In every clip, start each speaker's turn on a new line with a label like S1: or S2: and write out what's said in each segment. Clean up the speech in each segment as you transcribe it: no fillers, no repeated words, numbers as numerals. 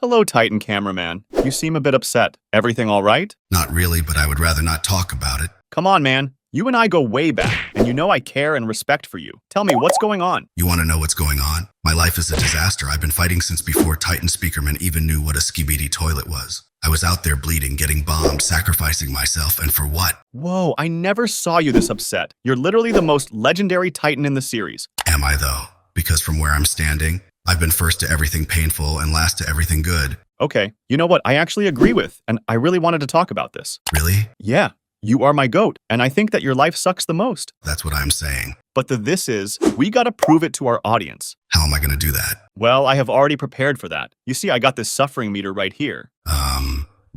S1: Hello, Titan Cameraman. You seem a bit upset. Everything all right?
S2: Not really, but I would rather not talk about it.
S1: Come on, man. You and I go way back, and you know I care and respect for you. Tell me, what's going on?
S2: You want to know what's going on? My life is a disaster. I've been fighting since before Titan Speakerman even knew what a Skibidi Toilet was. I was out there bleeding, getting bombed, sacrificing myself, and for what?
S1: Whoa, I never saw you this upset. You're literally the most legendary Titan in the series.
S2: Am I though? Because from where I'm standing, I've been first to everything painful and last to everything good.
S1: Okay, you know what I actually agree with, and I really wanted to talk about this.
S2: Really?
S1: Yeah, you are my goat, and I think that your life sucks the most.
S2: That's what I'm saying.
S1: But the this is, we gotta prove it to our audience.
S2: How am I gonna do that?
S1: Well, I have already prepared for that. You see, I got this suffering meter right here.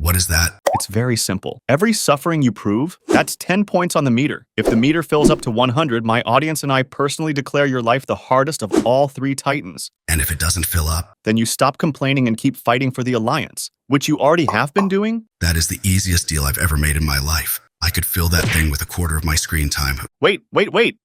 S2: What is that?
S1: It's very simple. Every suffering you prove, that's 10 points on the meter. If the meter fills up to 100, my audience and I personally declare your life the hardest of all 3 Titans.
S2: And if it doesn't fill up?
S1: Then you stop complaining and keep fighting for the Alliance, which you already have been doing.
S2: That is the easiest deal I've ever made in my life. I could fill that thing with a quarter of my screen time.
S1: Wait,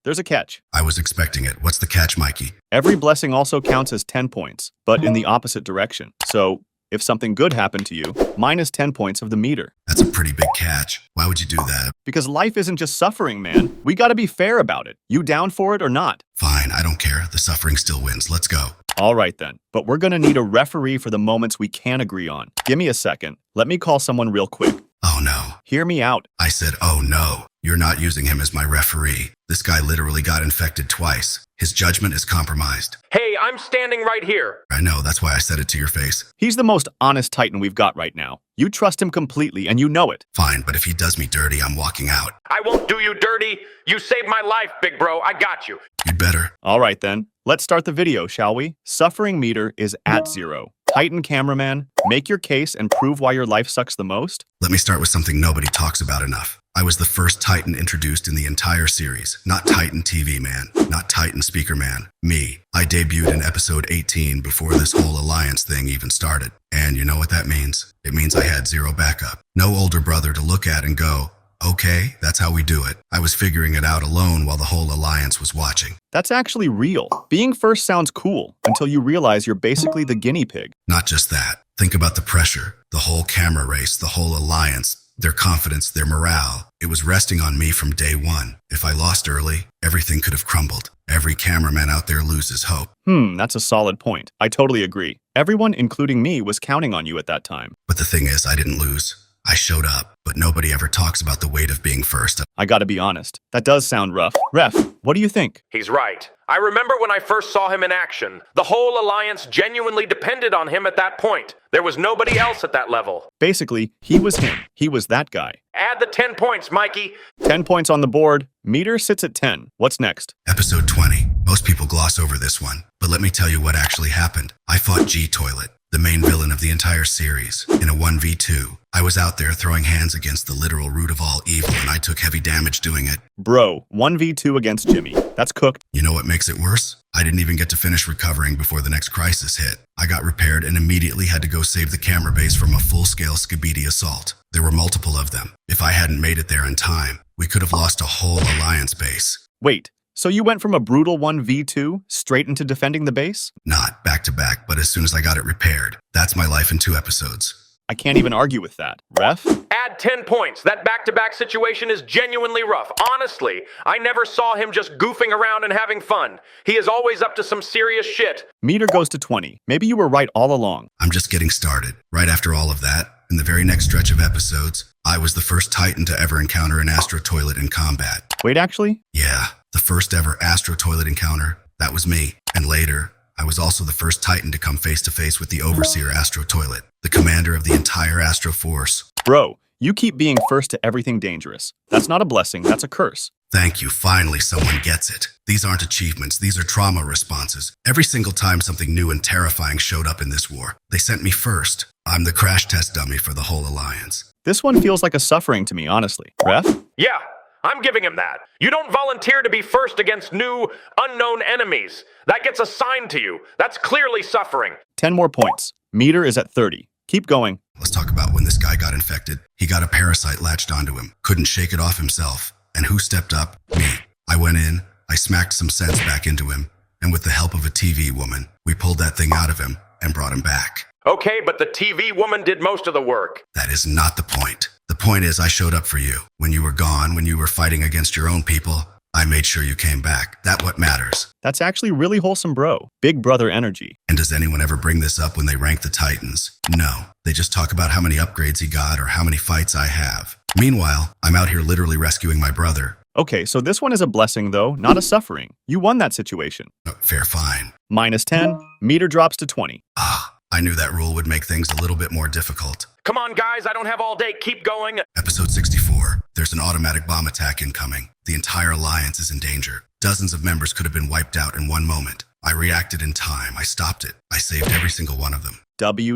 S1: there's a catch.
S2: I was expecting it. What's the catch, Mikey?
S1: Every blessing also counts as 10 points, but in the opposite direction. So, if something good happened to you, minus 10 points of the meter.
S2: That's a pretty big catch. Why would you do that?
S1: Because life isn't just suffering, man. We gotta be fair about it. You down for it or not?
S2: Fine, I don't care. The suffering still wins. Let's go.
S1: All right then, but we're gonna need a referee for the moments we can't agree on. Give me a second. Let me call someone real quick.
S2: Oh no.
S1: Hear me out.
S2: I said, oh no. You're not using him as my referee. This guy literally got infected twice. His judgment is compromised.
S3: Hey, I'm standing right here.
S2: I know, that's why I said it to your face.
S1: He's the most honest Titan we've got right now. You trust him completely and you know it.
S2: Fine, but if he does me dirty, I'm walking out.
S3: I won't do you dirty. You saved my life, big bro. I got you.
S2: You'd better.
S1: All right then, let's start the video, shall we? Suffering meter is at 0. Titan Cameraman, make your case and prove why your life sucks the most.
S2: Let me start with something nobody talks about enough. I was the first Titan introduced in the entire series. Not Titan TV Man, not Titan Speakerman. Me. I debuted in episode 18 before this whole alliance thing even started. And you know what that means? It means I had 0 backup. No older brother to look at and go, okay, that's how we do it. I was figuring it out alone while the whole alliance was watching.
S1: That's actually real. Being first sounds cool until you realize you're basically the guinea pig.
S2: Not just that. Think about the pressure, the whole camera race, the whole alliance, their confidence, their morale. It was resting on me from day one. If I lost early, everything could have crumbled. Every cameraman out there loses hope.
S1: That's a solid point. I totally agree. Everyone, including me, was counting on you at that time.
S2: But the thing is, I didn't lose. I showed up, but nobody ever talks about the weight of being first.
S1: I gotta be honest. That does sound rough. Ref, what do you think?
S3: He's right. I remember when I first saw him in action. The whole alliance genuinely depended on him at that point. There was nobody else at that level.
S1: Basically, he was him. He was that guy.
S3: Add the 10 points, Mikey.
S1: 10 points on the board. Meter sits at 10. What's next?
S2: Episode 20. Most people gloss over this one, but let me tell you what actually happened. I fought G-Toilet, the main villain of the entire series, in a 1v2. I was out there throwing hands against the literal root of all evil, and I took heavy damage doing it.
S1: Bro, 1v2 against Jimmy. That's cooked.
S2: You know what makes it worse? I didn't even get to finish recovering before the next crisis hit. I got repaired and immediately had to go save the camera base from a full-scale Skibidi assault. There were multiple of them. If I hadn't made it there in time, we could have lost a whole alliance base.
S1: Wait, so you went from a brutal 1v2 straight into defending the base?
S2: Not back-to-back, but as soon as I got it repaired. That's my life in 2 episodes.
S1: I can't even argue with that. Ref?
S3: Add 10 points. That back-to-back situation is genuinely rough. Honestly, I never saw him just goofing around and having fun. He is always up to some serious shit.
S1: Meter goes to 20. Maybe you were right all along.
S2: I'm just getting started. Right after all of that, in the very next stretch of episodes, I was the first Titan to ever encounter an Astro Toilet in combat.
S1: Wait, actually?
S2: Yeah, the first ever Astro Toilet encounter. That was me. And later, I was also the first Titan to come face-to-face with the Overseer Astro Toilet, the commander of the entire Astro Force.
S1: Bro, you keep being first to everything dangerous. That's not a blessing, that's a curse.
S2: Thank you, finally someone gets it. These aren't achievements, these are trauma responses. Every single time something new and terrifying showed up in this war, they sent me first. I'm the crash test dummy for the whole alliance.
S1: This one feels like a suffering to me, honestly. Ref?
S3: Yeah, I'm giving him that. You don't volunteer to be first against new, unknown enemies. That gets assigned to you. That's clearly suffering.
S1: 10 more points. Meter is at 30. Keep going.
S2: Let's talk about when this guy got infected. He got a parasite latched onto him, couldn't shake it off himself. And who stepped up? Me. I went in, I smacked some sense back into him, and with the help of a TV woman, we pulled that thing out of him and brought him back.
S3: Okay, but the TV woman did most of the work.
S2: That is not the point. The point is I showed up for you. When you were gone, when you were fighting against your own people, I made sure you came back. That's what matters.
S1: That's actually really wholesome, bro. Big brother energy.
S2: And does anyone ever bring this up when they rank the Titans? No. They just talk about how many upgrades he got or how many fights I have. Meanwhile, I'm out here literally rescuing my brother.
S1: Okay, so this one is a blessing, though, not a suffering. You won that situation.
S2: Fair fine.
S1: Minus 10, meter drops to 20.
S2: I knew that rule would make things a little bit more difficult.
S3: Come on, guys, I don't have all day. Keep going.
S2: Episode 64. There's an automatic bomb attack incoming. The entire alliance is in danger. Dozens of members could have been wiped out in one moment. I reacted in time. I stopped it. I saved every single one of them.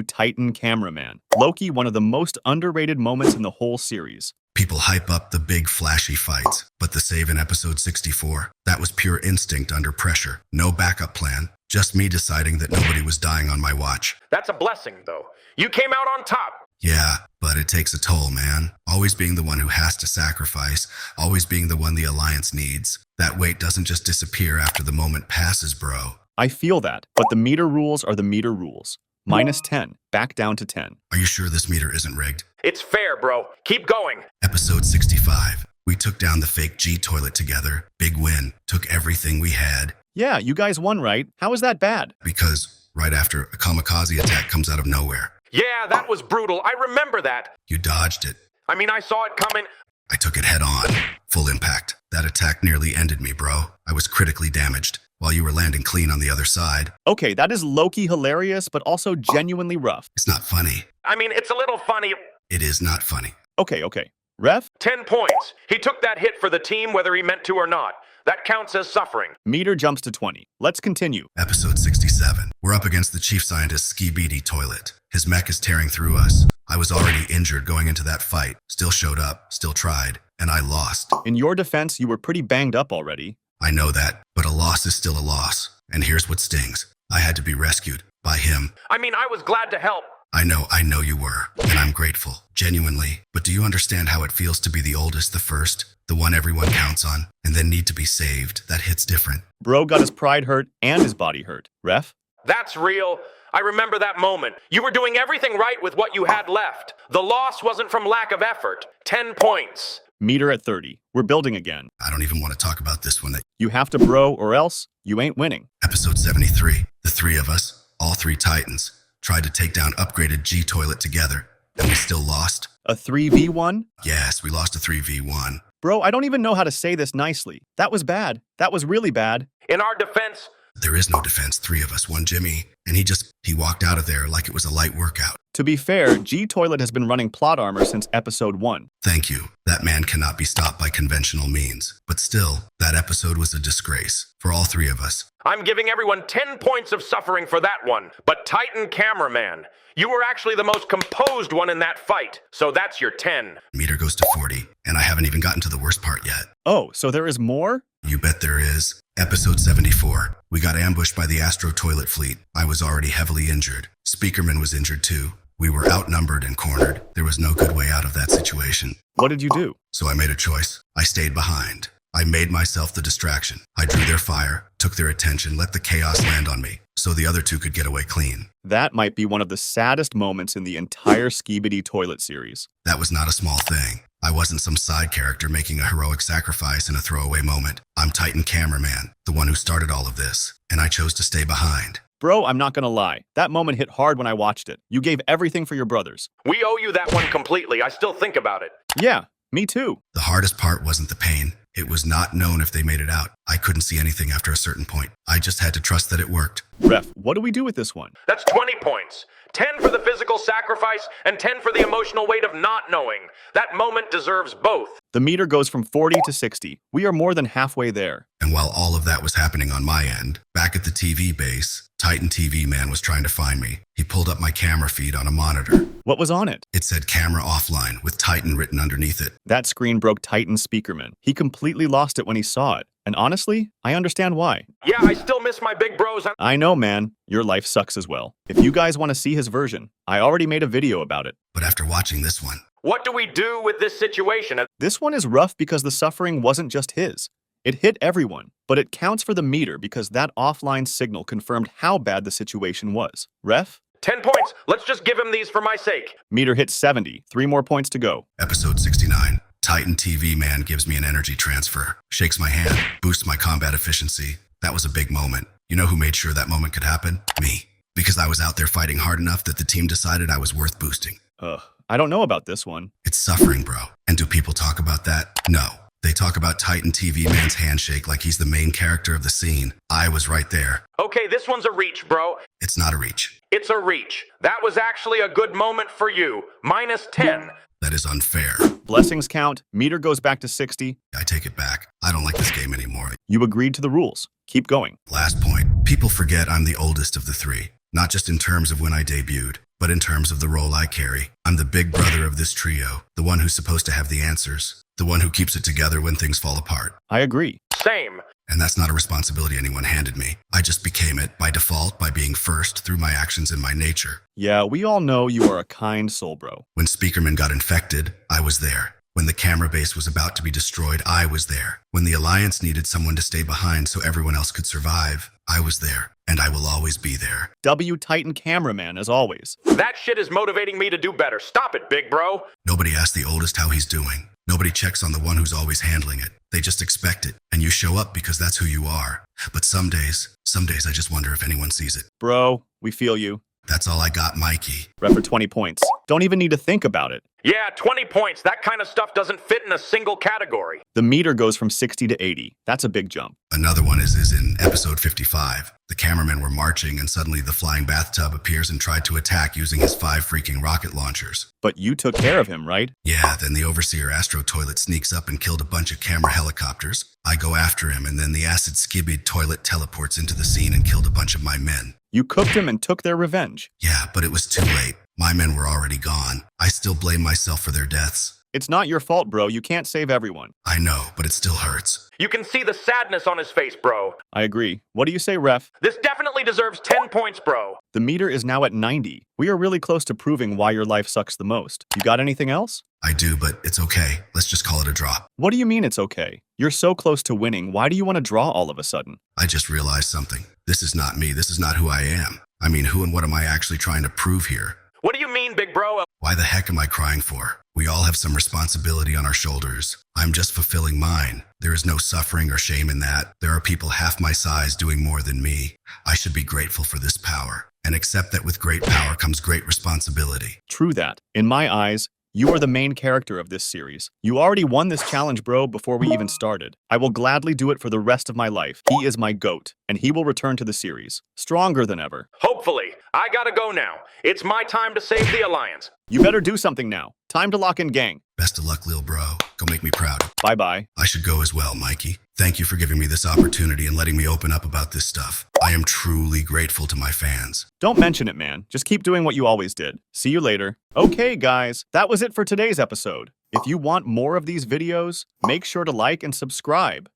S1: Titan Cameraman. Loki, one of the most underrated moments in the whole series.
S2: People hype up the big flashy fights, but the save in episode 64, that was pure instinct under pressure. No backup plan. Just me deciding that nobody was dying on my watch.
S3: That's a blessing, though. You came out on top.
S2: Yeah, but it takes a toll, man. Always being the one who has to sacrifice, always being the one the Alliance needs. That weight doesn't just disappear after the moment passes, bro.
S1: I feel that, but the meter rules are the meter rules. Minus 10, back down to 10.
S2: Are you sure this meter isn't rigged?
S3: It's fair, bro. Keep going.
S2: Episode 65. We took down the fake G toilet together. Big win. Took everything we had.
S1: Yeah, you guys won, right? How is that bad?
S2: Because right after a kamikaze attack comes out of nowhere.
S3: Yeah, that was brutal. I remember that.
S2: You dodged it.
S3: I mean, I saw it coming.
S2: I took it head on. Full impact. That attack nearly ended me, bro. I was critically damaged while you were landing clean on the other side.
S1: Okay, that is low-key hilarious, but also genuinely rough.
S2: It's not funny.
S3: I mean, it's a little funny.
S2: It is not funny.
S1: Okay. Ref?
S3: 10 points. He took that hit for the team whether he meant to or not. That counts as suffering.
S1: Meter jumps to 20. Let's continue.
S2: Episode 67. We're up against the chief scientist Skibidi Toilet. His mech is tearing through us. I was already injured going into that fight. Still showed up, still tried, and I lost.
S1: In your defense, you were pretty banged up already.
S2: I know that, but a loss is still a loss. And here's what stings. I had to be rescued by him.
S3: I mean, I was glad to help.
S2: I know you were, and I'm grateful, genuinely. But do you understand how it feels to be the oldest, the first, the one everyone counts on, and then need to be saved? That hits different.
S1: Bro got his pride hurt and his body hurt. Ref?
S3: That's real. I remember that moment. You were doing everything right with what you had left. The loss wasn't from lack of effort. 10 points.
S1: Meter at 30. We're building again.
S2: I don't even want to talk about this one.
S1: You have to, bro, or else you ain't winning.
S2: Episode 73. The three of us, all three Titans, tried to take down upgraded G toilet together, and we still lost.
S1: A 3v1?
S2: Yes, we lost a 3v1.
S1: Bro, I don't even know how to say this nicely. That was bad. That was really bad.
S3: In our defense,
S2: there is no defense. Three of us, one Jimmy, and he walked out of there like it was a light workout.
S1: To be fair, G-Toilet has been running plot armor since episode 1.
S2: Thank you. That man cannot be stopped by conventional means. But still, that episode was a disgrace for all three of us.
S3: I'm giving everyone 10 points of suffering for that one. But Titan Cameraman, you were actually the most composed one in that fight. So that's your 10.
S2: Meter goes to 40, and I haven't even gotten to the worst part yet.
S1: Oh, so there is more?
S2: You bet there is. Episode 74. We got ambushed by the Astro Toilet Fleet. I was already heavily injured. Speakerman was injured too. We were outnumbered and cornered. There was no good way out of that situation.
S1: What did you do?
S2: So I made a choice. I stayed behind. I made myself the distraction. I drew their fire, took their attention, let the chaos land on me, so the other two could get away clean.
S1: That might be one of the saddest moments in the entire Skibidi Toilet series.
S2: That was not a small thing. I wasn't some side character making a heroic sacrifice in a throwaway moment. I'm Titan Cameraman, the one who started all of this, and I chose to stay behind.
S1: Bro, I'm not gonna lie. That moment hit hard when I watched it. You gave everything for your brothers.
S3: We owe you that one completely. I still think about it.
S1: Yeah, me too.
S2: The hardest part wasn't the pain. It was not known if they made it out. I couldn't see anything after a certain point. I just had to trust that it worked.
S1: Ref, what do we do with this one?
S3: That's 20 points. 10 for the physical sacrifice and 10 for the emotional weight of not knowing. That moment deserves both.
S1: The meter goes from 40 to 60. We are more than halfway there.
S2: And while all of that was happening on my end, back at the TV base, Titan TV Man was trying to find me. He pulled up my camera feed on a monitor.
S1: What was on it?
S2: It said camera offline with Titan written underneath it.
S1: That screen broke Titan's Speakerman. He completely lost it when he saw it. And honestly, I understand why.
S3: Yeah, I still miss my big bros.
S1: I know, man. Your life sucks as well. If you guys want to see his version, I already made a video about it.
S2: But after watching this one,
S3: what do we do with this situation?
S1: This one is rough because the suffering wasn't just his. It hit everyone, but it counts for the meter because that offline signal confirmed how bad the situation was. Ref?
S3: 10 points. Let's just give him these for my sake.
S1: Meter hits 70. 3 more points to go.
S2: Episode 69. Titan TV Man gives me an energy transfer, shakes my hand, boosts my combat efficiency. That was a big moment. You know who made sure that moment could happen? Me. Because I was out there fighting hard enough that the team decided I was worth boosting.
S1: I don't know about this one.
S2: It's suffering, bro. And do people talk about that? No. They talk about Titan TV Man's handshake like he's the main character of the scene. I was right there.
S3: Okay, this one's a reach, bro.
S2: It's not a reach.
S3: It's a reach. That was actually a good moment for you. Minus 10.
S2: That is unfair.
S1: Blessings count. Meter goes back to 60.
S2: I take it back. I don't like this game anymore.
S1: You agreed to the rules. Keep going.
S2: Last point. People forget I'm the oldest of the three. Not just in terms of when I debuted, but in terms of the role I carry. I'm the big brother of this trio, the one who's supposed to have the answers, the one who keeps it together when things fall apart.
S1: I agree.
S3: Same.
S2: And that's not a responsibility anyone handed me. I just became it by default by being first through my actions and my nature.
S1: Yeah, we all know you are a kind soul, bro.
S2: When Speakerman got infected, I was there. When the camera base was about to be destroyed, I was there. When the Alliance needed someone to stay behind so everyone else could survive, I was there. And I will always be there.
S1: Titan Cameraman, as always.
S3: That shit is motivating me to do better. Stop it, big bro.
S2: Nobody asks the oldest how he's doing. Nobody checks on the one who's always handling it. They just expect it. And you show up because that's who you are. But some days I just wonder if anyone sees it.
S1: Bro, we feel you.
S2: That's all I got, Mikey.
S1: Ref for 20 points. Don't even need to think about it.
S3: Yeah, 20 points. That kind of stuff doesn't fit in a single category.
S1: The meter goes from 60 to 80. That's a big jump.
S2: Another one is in episode 55. The cameramen were marching and suddenly the flying bathtub appears and tried to attack using his 5 freaking rocket launchers.
S1: But you took care of him, right?
S2: Yeah, then the overseer Astro Toilet sneaks up and killed a bunch of camera helicopters. I go after him and then the acid Skibidi Toilet teleports into the scene and killed a bunch of my men.
S1: You cooked him and took their revenge.
S2: Yeah, but it was too late. My men were already gone. I still blame myself for their deaths.
S1: It's not your fault, bro. You can't save everyone.
S2: I know, but it still hurts.
S3: You can see the sadness on his face, bro.
S1: I agree. What do you say, ref?
S3: This definitely deserves 10 points, bro.
S1: The meter is now at 90. We are really close to proving why your life sucks the most. You got anything else?
S2: I do, but it's okay. Let's just call it a draw.
S1: What do you mean it's okay? You're so close to winning. Why do you want to draw all of a sudden?
S2: I just realized something. This is not me. This is not who I am. I mean, who and what am I actually trying to prove here?
S3: What do you mean, big bro?
S2: Why the heck am I crying for? We all have some responsibility on our shoulders. I'm just fulfilling mine. There is no suffering or shame in that. There are people half my size doing more than me. I should be grateful for this power and accept that with great power comes great responsibility.
S1: True that. In my eyes, you are the main character of this series. You already won this challenge, bro, before we even started. I will gladly do it for the rest of my life. He is my GOAT, and he will return to the series, stronger than ever.
S3: Hopefully. I gotta go now. It's my time to save the Alliance.
S1: You better do something now. Time to lock in, gang.
S2: Best of luck, lil bro. Go make me proud.
S1: Bye-bye.
S2: I should go as well, Mikey. Thank you for giving me this opportunity and letting me open up about this stuff. I am truly grateful to my fans.
S1: Don't mention it, man. Just keep doing what you always did. See you later. Okay, guys, that was it for today's episode. If you want more of these videos, make sure to like and subscribe.